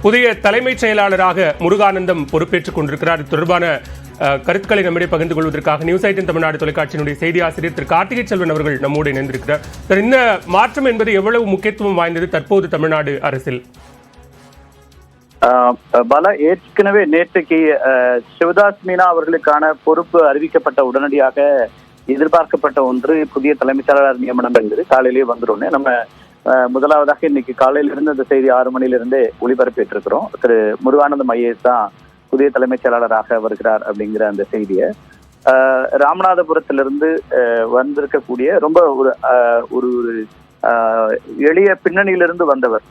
புதிய தலைமைச் செயலாளராக முருகானந்தம் பொறுப்பேற்றுக் கொண்டிருக்கிறார். இது தொடர்பான கருத்துக்களை நம்மிடையே பகிர்ந்து கொள்வதற்காக நியூஸ் 18 தமிழ்நாடு தொலைக்காட்சியினுடைய செய்தி ஆசிரியர் திரு கார்த்திகை செல்வன் அவர்கள் நம்மோடு இணைந்திருக்கிறார். இந்த மாற்றம் என்பது எவ்வளவு முக்கியத்துவம் வாய்ந்தது தற்போது தமிழ்நாடு அரசில்? பல ஏற்கனவே நேற்றைக்கு சிவதாஸ் மீனா அவர்களுக்கான பொறுப்பு அறிவிக்கப்பட்ட உடனடியாக எதிர்பார்க்கப்பட்ட ஒன்று புதிய தலைமைச் செயலாளர் நியமனம் என்பது காலையிலேயே வந்துடும். நம்ம முதலாவதாக இன்னைக்கு காலையிலிருந்து அந்த செய்தி 6 மணிலிருந்தே ஒளிபரப்பேற்றிருக்கிறோம். திரு முருகானந்தம் ஐஏஎஸ் தான் புதிய தலைமைச் செயலாளராக வருகிறார் அப்படிங்கிற அந்த செய்தியை ராமநாதபுரத்திலிருந்து வந்திருக்கக்கூடிய ரொம்ப ஒரு எளிய பின்னணியிலிருந்து வந்தவர்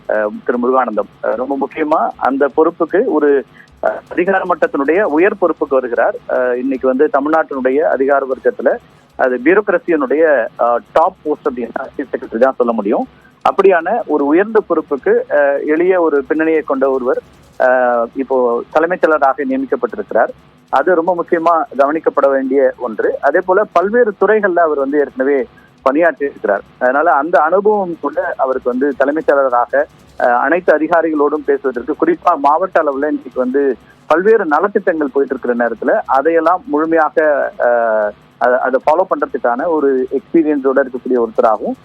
திரு முருகானந்தம். ரொம்ப முக்கியமா அந்த பொறுப்புக்கு ஒரு அதிகார மட்டத்தினுடைய உயர் பொறுப்புக்கு வருகிறார். இன்னைக்கு தமிழ்நாட்டினுடைய அதிகார வர்க்கத்துல அது பியூரோக்ரசியனுடைய டாப் போஸ்ட் அப்படின்னு சீஃப் செக்ரட்டரி தான் சொல்ல முடியும். அப்படியான ஒரு உயர்ந்த பொறுப்புக்கு எளிய ஒரு பின்னணியை கொண்ட ஒருவர் இப்போ தலைமைச் செயலராக நியமிக்கப்பட்டிருக்கிறார். அது ரொம்ப முக்கியமா கவனிக்கப்பட வேண்டிய ஒன்று. அதே போல பல்வேறு துறைகள்ல அவர் ஏற்கனவே பணியாற்றி இருக்கிறார். அதனால அந்த அனுபவம் கூட அவருக்கு தலைமைச் செயலராக அனைத்து அதிகாரிகளோடும் பேசுவதற்கு, குறிப்பா மாவட்ட அளவுல இன்னைக்கு பல்வேறு நலத்திட்டங்கள் போயிட்டு இருக்கிற நேரத்துல அதையெல்லாம் முழுமையாக அதை ஃபாலோ பண்றதுக்கான ஒரு எக்ஸ்பீரியன்ஸோட இருக்கக்கூடிய ஒருத்தராகவும்,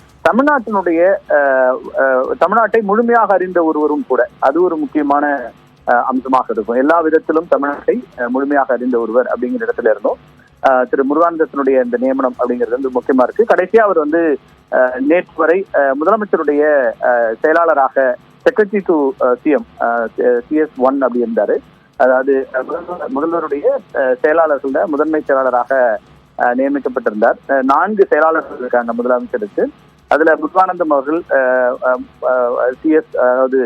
தமிழ்நாட்டை முழுமையாக அறிந்த ஒருவரும் கூட, அது ஒரு முக்கியமான அம்சமாக இருக்கும். எல்லா விதத்திலும் தமிழ்நாட்டை முழுமையாக அறிந்த ஒருவர் அப்படிங்கிற இடத்துல இருந்தோம். திரு முருகானந்தத்தினுடைய இந்த நியமனம் அப்படிங்கிறது முக்கியமா இருக்கு. கடைசியா அவர் நேற்று வரை முதலமைச்சருடைய செயலாளராக செக்ரட்டரி டு சிஎம் CS1 அப்படி இருந்தாரு. அதாவது முதல்வருடைய செயலாளர்கள முதன்மை செயலாளராக நியமிக்கப்பட்டிருந்தார். 4 செயலாளர்கள் இருக்காங்க முதலமைச்சருக்கு. அதுல முருகானந்தம் அவர்கள் CS அதாவது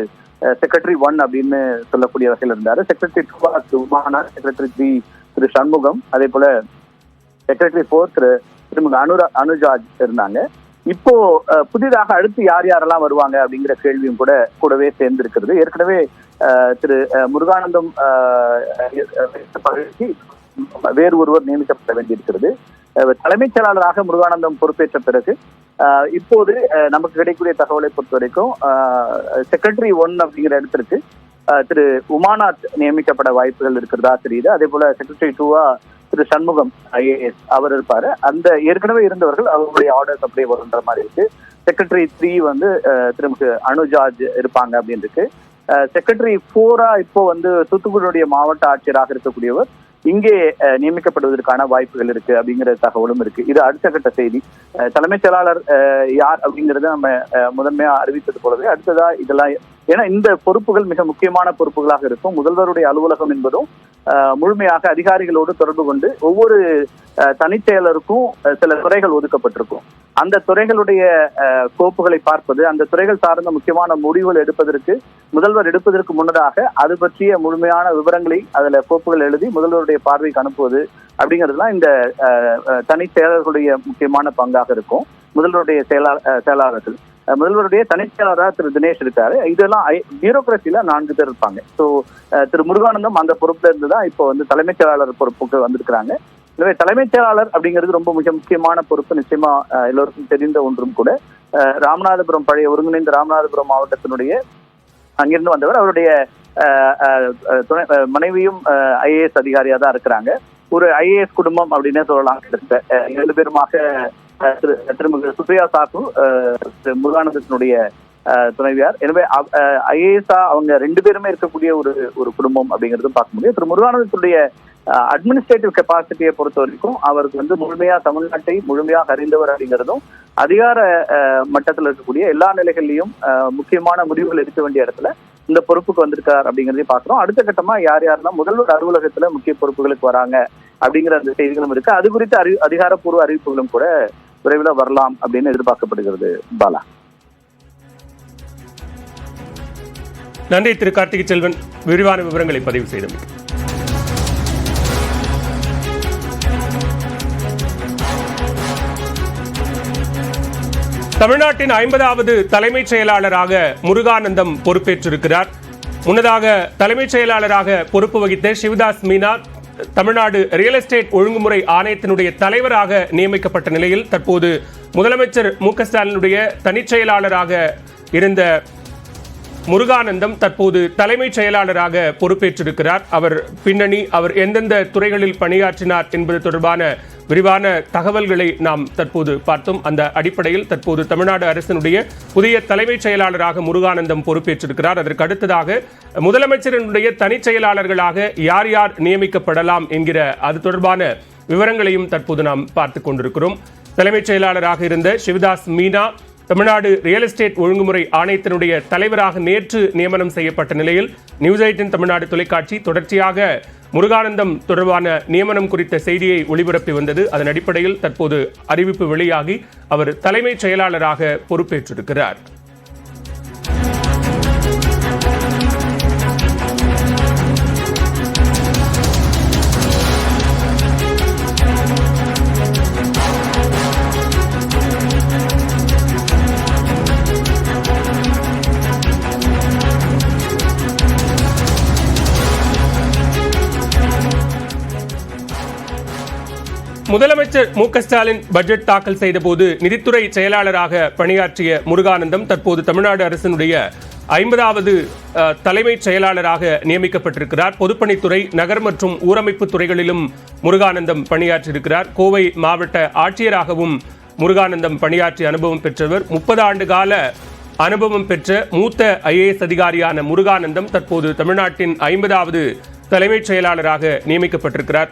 செக்ரட்டரி 1 அப்படின்னு சொல்லக்கூடிய வகையில் இருந்தாரு. செக்ரட்டரி 2 உமானா, செக்ரட்டரி 3 திரு சண்முகம், அதே போல செக்ரட்டரி 4 திருமதி அனுஜாஜ் இருந்தாங்க. இப்போ புதிதாக அடுத்து யார் யாரெல்லாம் வருவாங்க அப்படிங்கிற கேள்வியும் கூடவே சேர்ந்திருக்கிறது. ஏற்கனவே திரு முருகானந்தம் வேறு ஒருவர் நியமிக்கப்பட வேண்டியிருக்கிறது. தலைமைச் செயலாளராக முருகானந்தம் பொறுப்பேற்ற பிறகு இப்போது நமக்கு கிடைக்கக்கூடிய தகவலை பொறுத்த வரைக்கும் செக்ரட்டரி 1 அப்படிங்கிற இடத்திற்கு திரு உமாநாத் நியமிக்கப்பட வாய்ப்புகள் இருக்கிறதா தெரியுது. அதே போல செக்ரட்டரி 2 திரு சண்முகம் IAS அவர் இருப்பாரு. அந்த ஏற்கனவே இருந்தவர்கள் அவருடைய ஆர்டர்ஸ் அப்படியே வருன்ற மாதிரி இருக்கு. செக்ரட்டரி 3 திரும்ப அனுஜாஜ் இருப்பாங்க அப்படின்னு இருக்கு. செக்ரட்டரி 4 இப்போ தூத்துக்குடியுடைய மாவட்ட ஆட்சியராக இருக்கக்கூடியவர் இங்கே நியமிக்கப்படுவதற்கான வாய்ப்புகள் இருக்கு அப்படிங்கிற தகவலும் இருக்கு. இது அடுத்த கட்ட செய்தி. தலைமைச் செயலாளர் யார் அப்படிங்கறத நம்ம முதன்மையா அறிவித்தது போலவே அடுத்ததா இதெல்லாம், ஏன்னா இந்த பொறுப்புகள் மிக முக்கியமான பொறுப்புகளாக இருக்கும். முதல்வருடைய அலுவலகம் என்பதும் முழுமையாக அதிகாரிகளோடு தொடர்பு கொண்டு ஒவ்வொரு தனிச் செயலருக்கும் சில துறைகள் ஒதுக்கப்பட்டிருக்கும். அந்த துறைகளுடைய கோப்புகளை பார்ப்பது, அந்த துறைகள் சார்ந்த முக்கியமான முடிவுகள் எடுப்பதற்கு முதல்வர் எடுப்பதற்கு முன்னதாக அது பற்றிய முழுமையான விவரங்களை அதுல கோப்புகள் எழுதி முதல்வருடைய பார்வைக்கு அனுப்புவது அப்படிங்கிறதுலாம் இந்த தனி செயலர்களுடைய முக்கியமான பங்காக இருக்கும். முதல்வருடைய செயலாளர்கள், முதல்வருடைய தனிச் செயலாளராக திரு தினேஷ் இருக்காரு. இதெல்லாம் பியூரோக்ரசியில 4 பேர் இருப்பாங்க. ஸோ திரு முருகானந்தம் அந்த பொறுப்புல இருந்துதான் இப்போ தலைமைச் செயலாளர் பொறுப்புக்கு வந்திருக்கிறாங்க. எனவே தலைமைச் செயலாளர் அப்படிங்கிறது ரொம்ப மிக முக்கியமான பொறுப்பு. நிச்சயமா எல்லோருக்கும் தெரிந்த ஒன்றும் கூட. ராமநாதபுரம் பழைய ஒருங்கிணைந்த ராமநாதபுரம் மாவட்டத்தினுடைய அங்கிருந்து வந்தவர். அவருடைய மனைவியும் IAS அதிகாரியா தான் இருக்கிறாங்க. ஒரு IAS குடும்பம் அப்படின்னே சொல்லலாம். 2 பேருமாக திருமதி சுப்ரியா சாகு முருகானந்தத்தினுடைய துணைவியார். எனவே IAS அவங்க 2 பேருமே இருக்கக்கூடிய ஒரு குடும்பம் அப்படிங்கிறதும் பார்க்க முடியும். திரு முருகானந்தத்துடைய அட்மினிஸ்ட்ரேட்டிவ் கெப்பாசிட்டியை பொறுத்த வரைக்கும் அவருக்கு முழுமையா தமிழ்நாட்டை முழுமையாக அறிந்தவர் அப்படிங்கிறதும், அதிகார மட்டத்தில் இருக்கக்கூடிய எல்லா நிலைகள்லையும் முக்கியமான முடிவுகள் எடுக்க வேண்டிய இடத்துல இந்த பொறுப்புக்கு வந்திருக்கார் அப்படிங்கிறதையும் பார்க்கிறோம். அடுத்த கட்டமா யாரெல்லாம் முதல்வர் அலுவலகத்துல முக்கிய பொறுப்புகளுக்கு வராங்க அப்படிங்கிற அந்த செய்திகளும் இருக்கு. அது குறித்த அதிகாரப்பூர்வ அறிவிப்புகளும் கூட விரைவில் வரலாம் அப்படின்னு எதிர்பார்க்கப்படுகிறது. பாலா, நன்றி திரு கார்த்திகை செல்வன், விரிவான விவரங்களை பதிவு செய்தது. தமிழ்நாட்டின் 50வது தலைமைச் செயலாளராக முருகானந்தம் பொறுப்பேற்றிருக்கிறார். முன்னதாக தலைமைச் செயலாளராக பொறுப்பு வகித்த சிவதாஸ் மீனா தமிழ்நாடு ரியல் எஸ்டேட் ஒழுங்குமுறை ஆணையத்தினுடைய தலைவராக நியமிக்கப்பட்ட நிலையில் தற்போது முதலமைச்சர் மு க ஸ்டாலினுடைய தனிச் செயலாளராக இருந்த முருகானந்தம் தற்போது தலைமைச் செயலாளராக பொறுப்பேற்றிருக்கிறார். அவர் எந்தெந்த துறைகளில் பணியாற்றினார் என்பது தொடர்பான விரிவான தகவல்களை நாம் தற்போது பார்த்தோம். அந்த அடிப்படையில் தற்போது தமிழ்நாடு அரசினுடைய புதிய தலைமைச் செயலாளராக முருகானந்தம் பொறுப்பேற்றிருக்கிறார். அதற்கு அடுத்ததாக முதலமைச்சரினுடைய தனிச் செயலாளர்களாக யார் யார் நியமிக்கப்படலாம் என்கிற அது தொடர்பான விவரங்களையும் தற்போது நாம் பார்த்துக் கொண்டிருக்கிறோம். தலைமைச் செயலாளராக இருந்த சிவதாஸ் மீனா தமிழ்நாடு ரியல் எஸ்டேட் ஒழுங்குமுறை ஆணையத்தினுடைய தலைவராக நேற்று நியமனம் செய்யப்பட்ட நிலையில் நியூஸ் 18 தமிழ்நாடு தொலைக்காட்சி தொடர்ச்சியாக முருகானந்தம் தொடர்பான நியமனம் குறித்த செய்தியை ஒளிபரப்பி வந்தது. அதன் அடிப்படையில் தற்போது அறிவிப்பு வெளியாகி அவர் தலைமைச் செயலாளராக பொறுப்பேற்றிருக்கிறார். முதலமைச்சர் மு.க. ஸ்டாலின் பட்ஜெட் தாக்கல் செய்தபோது நிதித்துறை செயலாளராக பணியாற்றிய முருகானந்தம் தற்போது தமிழ்நாடு அரசினுடைய 50வது தலைமைச் செயலாளராக நியமிக்கப்பட்டிருக்கிறார். பொதுப்பணித்துறை, நகர் மற்றும் ஊரமைப்பு துறைகளிலும் முருகானந்தம் பணியாற்றியிருக்கிறார். கோவை மாவட்ட ஆட்சியராகவும் முருகானந்தம் பணியாற்றிய அனுபவம் பெற்றவர். 30 ஆண்டு கால அனுபவம் பெற்ற மூத்த IAS அதிகாரியான முருகானந்தம் தற்போது தமிழ்நாட்டின் 50வது தலைமைச் செயலாளராக நியமிக்கப்பட்டிருக்கிறார்.